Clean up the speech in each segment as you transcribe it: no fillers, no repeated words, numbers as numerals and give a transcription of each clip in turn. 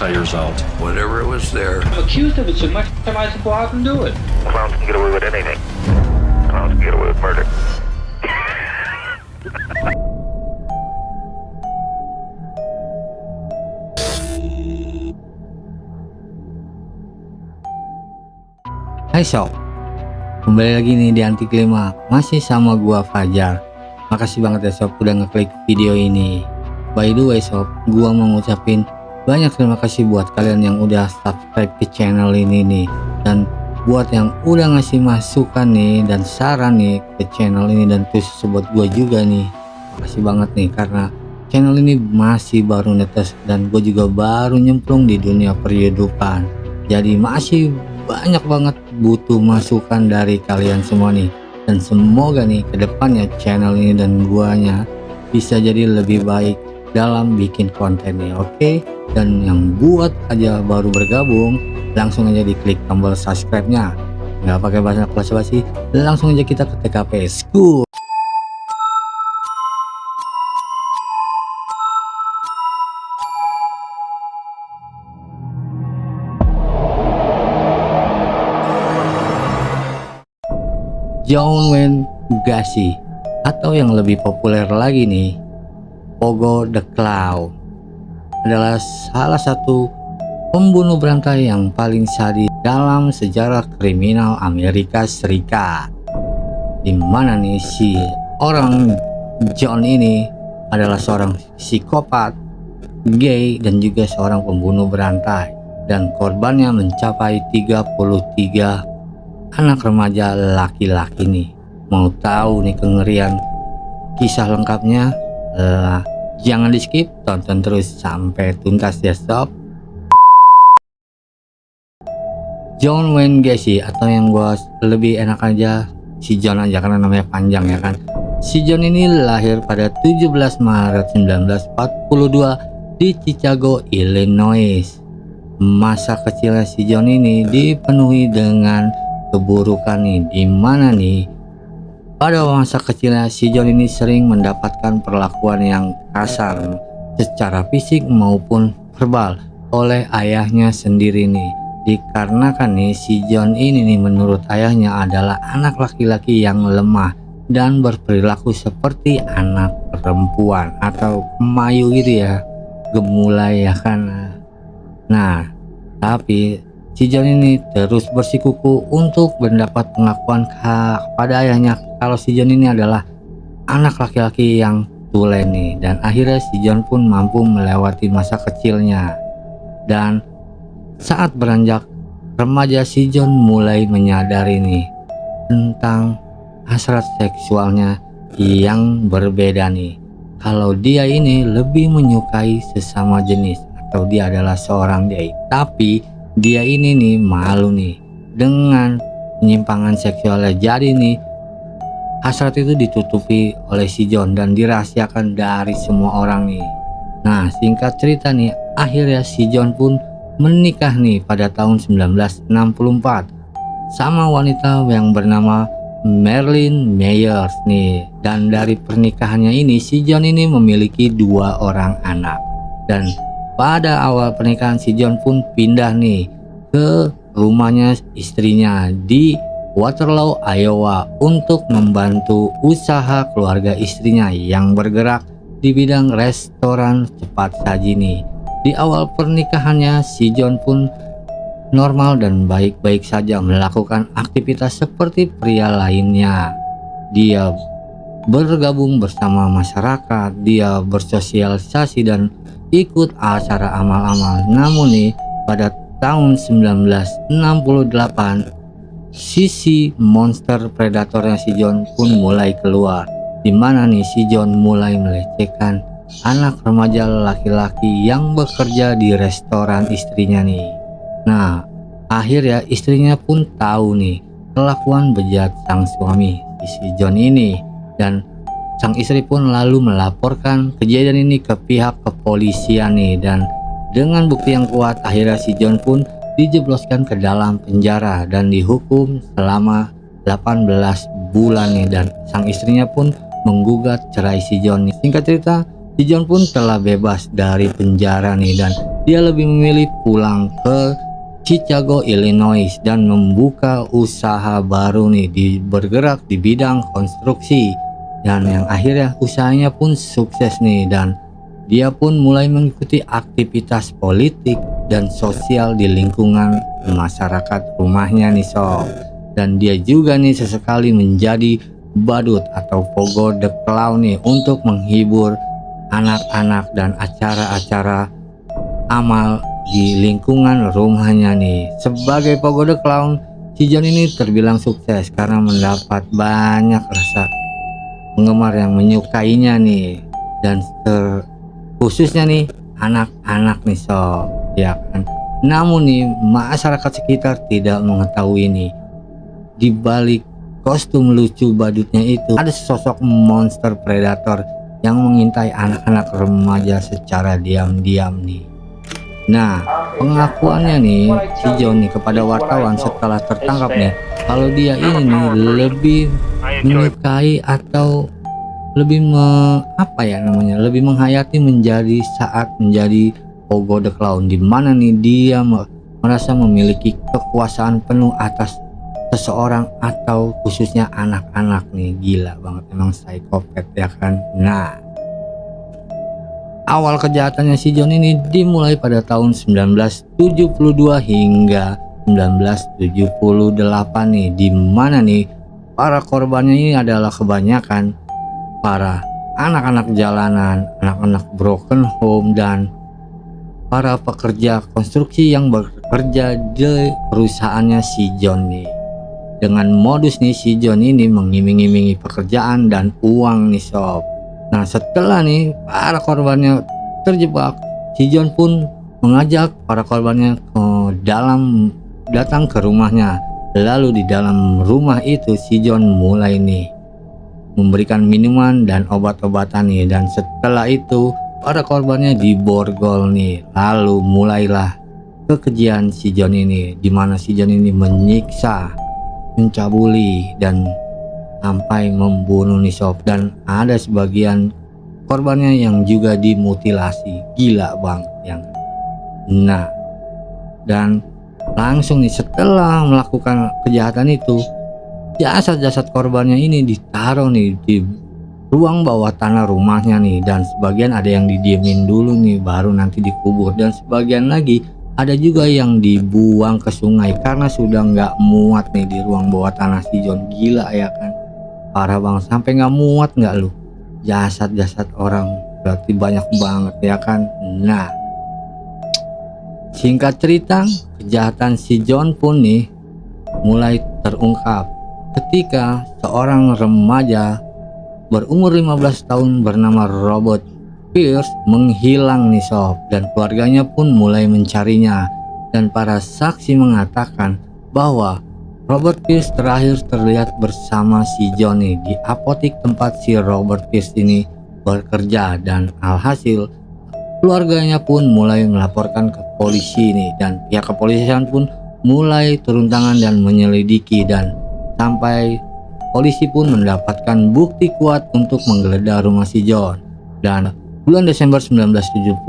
tires out. Whatever was there. I'm accused of it so much, I might as well go out and do it. Clowns can get away with anything. Clowns can get away with murder. Hai sob, kembali lagi nih di Anti Klima, masih sama gua Fajar. Makasih banget ya sob udah ngeklik video ini. By the way sob, gua mau ngucapin banyak terima kasih buat kalian yang udah subscribe ke channel ini nih, dan buat yang udah ngasih masukan nih dan saran nih ke channel ini, dan khusus buat gua juga nih. Makasih banget nih karena channel ini masih baru netes dan gue juga baru nyemplung di dunia perhidupan. Jadi masih banyak banget butuh masukan dari kalian semua nih, dan semoga nih kedepannya channel ini dan guanya bisa jadi lebih baik dalam bikin konten nih, oke? Dan yang buat aja baru bergabung, langsung aja diklik tombol subscribe nya, nggak pakai banyak basa-basi, langsung aja kita ke TKP. School. John Wayne Gacy, atau yang lebih populer lagi nih, Pogo the Clown, adalah salah satu pembunuh berantai yang paling sadis dalam sejarah kriminal Amerika Serikat. Dimana nih si orang John ini adalah seorang psikopat, gay, dan juga seorang pembunuh berantai, dan korbannya mencapai 33 anak remaja laki-laki nih. Mau tahu nih kengerian kisah lengkapnya? Jangan di skip, tonton terus sampai tuntas ya sob. John Wayne Gacy, atau yang gua lebih enak aja si John aja karena namanya panjang ya kan. Si John ini lahir pada 17 Maret 1942 di Chicago, Illinois. Masa kecilnya si John ini dipenuhi dengan keburukan nih, dimana nih pada masa kecilnya si John ini sering mendapatkan perlakuan yang kasar secara fisik maupun verbal oleh ayahnya sendiri nih. Dikarenakan nih si John ini nih menurut ayahnya adalah anak laki-laki yang lemah dan berperilaku seperti anak perempuan atau pemayu gitu ya, gemulai ya kan. Nah, tapi si John ini terus bersikuku untuk mendapat pengakuan kepada ayahnya kalau si John ini adalah anak laki-laki yang tulen nih, dan akhirnya si John pun mampu melewati masa kecilnya. Dan saat beranjak remaja, si John mulai menyadari nih tentang hasrat seksualnya yang berbeda nih, kalau dia ini lebih menyukai sesama jenis atau dia adalah seorang gay, tapi dia ini nih malu nih dengan penyimpangan seksualnya. Jadi nih hasrat itu ditutupi oleh si John dan dirahasiakan dari semua orang nih. Nah, singkat cerita nih, akhirnya si John pun menikah nih pada tahun 1964 sama wanita yang bernama Marilyn Myers nih. Dan dari pernikahannya ini si John ini memiliki 2 orang anak, dan pada awal pernikahan si John pun pindah nih ke rumahnya istrinya di Waterloo, Iowa untuk membantu usaha keluarga istrinya yang bergerak di bidang restoran cepat saji nih. Di awal pernikahannya si John pun normal dan baik-baik saja melakukan aktivitas seperti pria lainnya. Dia bergabung bersama masyarakat, dia bersosialisasi dan ikut acara amal-amal. Namun nih pada tahun 1968 sisi monster predatornya si John pun mulai keluar, dimana nih si John mulai melecehkan anak remaja laki-laki yang bekerja di restoran istrinya nih. Nah, akhirnya istrinya pun tahu nih kelakuan bejat sang suami si John ini, dan sang istri pun lalu melaporkan kejadian ini ke pihak kepolisian nih, dan dengan bukti yang kuat akhirnya si John pun dijebloskan ke dalam penjara dan dihukum selama 18 bulan nih, dan sang istrinya pun menggugat cerai si John nih. Singkat cerita, si John pun telah bebas dari penjara nih, dan dia lebih memilih pulang ke Chicago, Illinois dan membuka usaha baru nih, bergerak di bidang konstruksi, dan yang akhirnya usahanya pun sukses nih, dan dia pun mulai mengikuti aktivitas politik dan sosial di lingkungan masyarakat rumahnya nih sob. Dan dia juga nih sesekali menjadi badut atau Pogo the Clown nih untuk menghibur anak-anak dan acara-acara amal di lingkungan rumahnya nih. Sebagai Pogo the Clown, si John ini terbilang sukses karena mendapat banyak rasa penggemar yang menyukainya nih, dan khususnya nih anak-anak nih sob, ya kan. Namun nih masyarakat sekitar tidak mengetahui nih, di balik kostum lucu badutnya itu ada sosok monster predator yang mengintai anak-anak remaja secara diam-diam nih. Nah, pengakuannya nih si John nih kepada wartawan setelah tertangkap nih, kalau dia ini nih lebih menyukai atau lebih lebih menghayati menjadi saat menjadi Pogo the Clown, di mana nih dia merasa memiliki kekuasaan penuh atas seseorang atau khususnya anak-anak nih. Gila banget, emang psikopat ya kan. Nah, awal kejahatannya si John ini dimulai pada tahun 1972 hingga 1978 nih, di mana nih para korbannya ini adalah kebanyakan para anak-anak jalanan, anak-anak broken home, dan para pekerja konstruksi yang bekerja di perusahaannya si John nih. Dengan modus nih si John ini mengiming-imingi pekerjaan dan uang nih sob. Nah, setelah nih para korbannya terjebak, si John pun mengajak para korbannya datang ke rumahnya. Lalu di dalam rumah itu si John mulai nih memberikan minuman dan obat-obatan nih, dan setelah itu para korbannya diborgol nih. Lalu mulailah kekejian si John ini, di mana si John ini menyiksa, mencabuli, dan sampai membunuh nih sob. Dan ada sebagian korbannya yang juga dimutilasi. Gila bang yang. Nah, dan langsung nih setelah melakukan kejahatan itu, jasad-jasad korbannya ini ditaruh nih di ruang bawah tanah rumahnya nih, dan sebagian ada yang didiemin dulu nih baru nanti dikubur, dan sebagian lagi ada juga yang dibuang ke sungai karena sudah nggak muat nih di ruang bawah tanah si John. Gila ya kan, parah banget, sampai nggak muat nggak lu jasad-jasad orang, berarti banyak banget ya kan. Nah, singkat cerita, kejahatan si John pun nih mulai terungkap ketika seorang remaja berumur 15 tahun bernama Robert Pierce menghilang nih sob, dan keluarganya pun mulai mencarinya. Dan para saksi mengatakan bahwa Robert Pierce terakhir terlihat bersama si John nih di apotik tempat si Robert Pierce ini bekerja, dan alhasil keluarganya pun mulai melaporkan ke polisi nih, dan pihak kepolisian pun mulai turun tangan dan menyelidiki, dan sampai polisi pun mendapatkan bukti kuat untuk menggeledah rumah si John. Dan bulan Desember 1978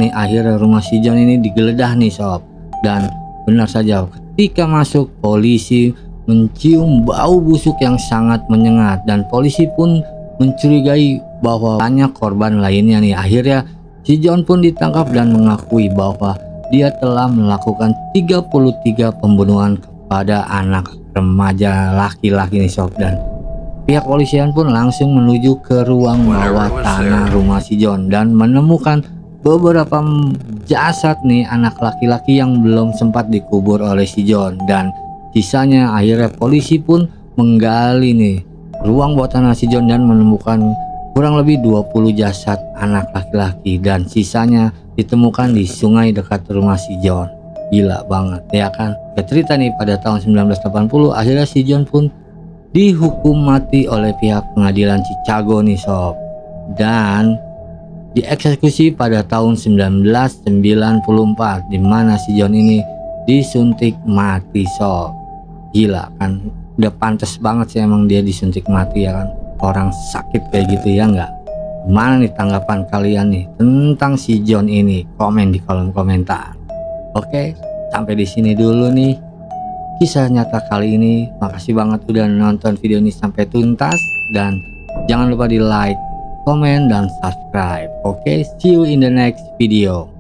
nih akhirnya rumah si John ini digeledah nih sob. Dan benar saja, ketika masuk polisi mencium bau busuk yang sangat menyengat, dan polisi pun mencurigai bahwa banyak korban lainnya nih. Akhirnya si John pun ditangkap dan mengakui bahwa dia telah melakukan 33 pembunuhan kepada anak remaja laki-laki nih sob. Dan pihak polisian pun langsung menuju ke ruang bawah tanah rumah si John dan menemukan beberapa jasad nih anak laki-laki yang belum sempat dikubur oleh si John. Dan sisanya akhirnya polisi pun menggali nih ruang bawah tanah si John dan menemukan kurang lebih 20 jasad anak laki-laki, dan sisanya ditemukan di sungai dekat rumah si John. Gila banget ya kan. Cerita nih pada tahun 1980 akhirnya si John pun dihukum mati oleh pihak pengadilan Chicago nih sob, dan dieksekusi pada tahun 1994, di mana si John ini disuntik mati sob. Gila kan, udah pantas banget sih emang dia disuntik mati ya kan, orang sakit kayak gitu ya enggak. Gimana nih tanggapan kalian nih tentang si John ini? Komen di kolom komentar. Oke, sampai di sini dulu nih kisah nyata kali ini. Makasih banget udah nonton video ini sampai tuntas, dan jangan lupa di like, komen, dan subscribe. Oke, see you in the next video.